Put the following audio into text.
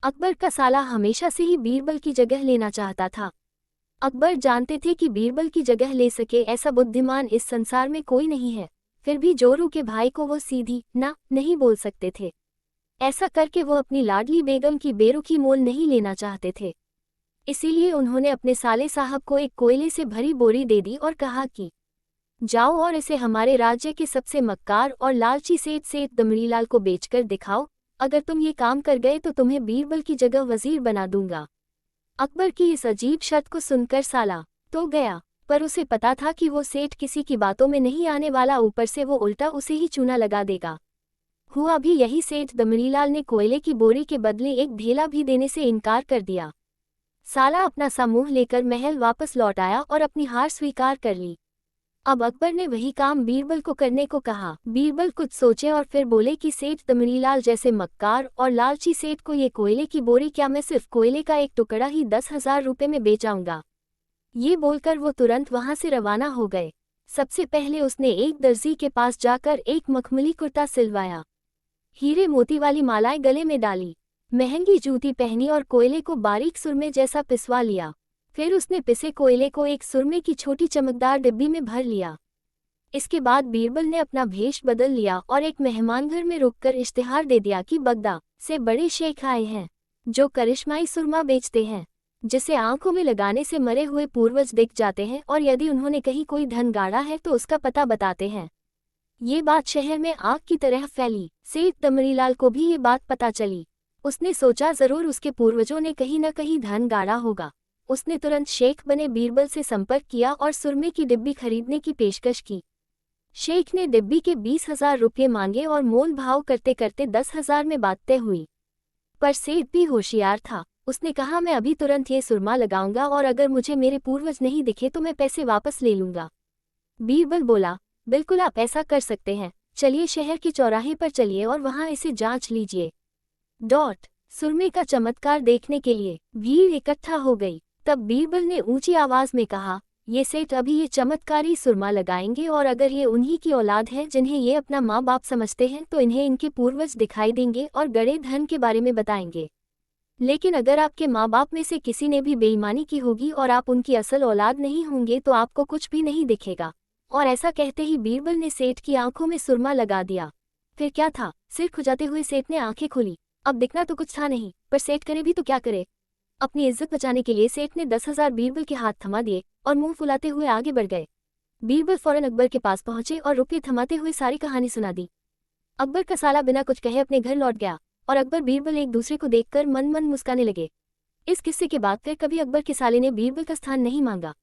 अकबर का साला हमेशा से ही बीरबल की जगह लेना चाहता था। अकबर जानते थे कि बीरबल की जगह ले सके ऐसा बुद्धिमान इस संसार में कोई नहीं है, फिर भी जोरू के भाई को वो सीधी ना नहीं बोल सकते थे। ऐसा करके वो अपनी लाडली बेगम की बेरुखी मोल नहीं लेना चाहते थे। इसीलिए उन्होंने अपने साले साहब को एक कोयले से भरी बोरी दे दी और कहा कि जाओ और इसे हमारे राज्य के सबसे मक्कार और लालची सेठ दमड़ीलाल को बेचकर दिखाओ। अगर तुम ये काम कर गए तो तुम्हें बीरबल की जगह वजीर बना दूंगा। अकबर की इस अजीब शर्त को सुनकर साला तो गया, पर उसे पता था कि वो सेठ किसी की बातों में नहीं आने वाला, ऊपर से वो उल्टा उसे ही चूना लगा देगा। हुआ भी यही, सेठ दमड़ीलाल ने कोयले की बोरी के बदले एक ढेला भी देने से इनकार कर दिया। साला अपना सा मुंह लेकर महल वापस लौट आया और अपनी हार स्वीकार कर ली। अब अकबर ने वही काम बीरबल को करने को कहा। बीरबल कुछ सोचे और फिर बोले कि सेठ दमड़ीलाल जैसे मक्कार और लालची सेठ को ये कोयले की बोरी क्या मैं सिर्फ कोयले का एक टुकड़ा ही 10,000 रुपये में बेचाऊंगा। ये बोलकर वो तुरंत वहां से रवाना हो गए। सबसे पहले उसने एक दर्जी के पास जाकर एक मखमली कुर्ता सिलवाया, हीरे मोती वाली मालाएं गले में डाली, महंगी जूती पहनी और कोयले को बारीक सुरमे जैसा पिसवा लिया। फिर उसने पिसे कोयले को एक सुरमे की छोटी चमकदार डिब्बी में भर लिया। इसके बाद बीरबल ने अपना भेष बदल लिया और एक मेहमान घर में रुककर इश्तिहार दे दिया कि बगदा से बड़े शेख आए हैं जो करिश्माई सुरमा बेचते हैं, जिसे आंखों में लगाने से मरे हुए पूर्वज दिख जाते हैं और यदि उन्होंने कहीं कोई धन गाड़ा है तो उसका पता बताते हैं। ये बात शहर में आग की तरह फैली। सेठ दमड़ीलाल को भी ये बात पता चली। उसने सोचा जरूर उसके पूर्वजों ने कहीं न कहीं धन गाड़ा होगा। उसने तुरंत शेख बने बीरबल से संपर्क किया और सुरमे की डिब्बी खरीदने की पेशकश की। शेख ने डिब्बी के 20,000 रुपये मांगे और मोल भाव करते करते 10,000 में बातें हुई। पर सेठ भी होशियार था। उसने कहा मैं अभी तुरंत ये सुरमा लगाऊंगा और अगर मुझे मेरे पूर्वज नहीं दिखे तो मैं पैसे वापस ले लूंगा। बीरबल बोला बिल्कुल आप ऐसा कर सकते हैं, चलिए शहर के चौराहे पर चलिए और वहां इसे जांच लीजिए। सुरमे का चमत्कार देखने के लिए भीड़ इकट्ठा हो गई। तब बीरबल ने ऊंची आवाज में कहा ये सेठ अभी ये चमत्कारी सुरमा लगाएंगे और अगर ये उन्हीं की औलाद है जिन्हें ये अपना माँ बाप समझते हैं तो इन्हें इनके पूर्वज दिखाई देंगे और गड़े धन के बारे में बताएंगे। लेकिन अगर आपके माँ बाप में से किसी ने भी बेईमानी की होगी और आप उनकी असल औलाद नहीं होंगे तो आपको कुछ भी नहीं दिखेगा। और ऐसा कहते ही बीरबल ने सेठ की आंखों में सुरमा लगा दिया। फिर क्या था, सिर खुजाते हुए सेठ ने आंखें खोली। अब दिखना तो कुछ था नहीं, पर सेठ करे भी तो क्या करे। अपनी इज्जत बचाने के लिए सेठ ने 10,000 बीरबल के हाथ थमा दिए और मुंह फुलाते हुए आगे बढ़ गए। बीरबल फौरन अकबर के पास पहुंचे और रुपये थमाते हुए सारी कहानी सुना दी। अकबर का साला बिना कुछ कहे अपने घर लौट गया और अकबर बीरबल एक दूसरे को देखकर मन मन मुस्काने लगे। इस किस्से के बाद फिर कभी अकबर के साले ने बीरबल का स्थान नहीं मांगा।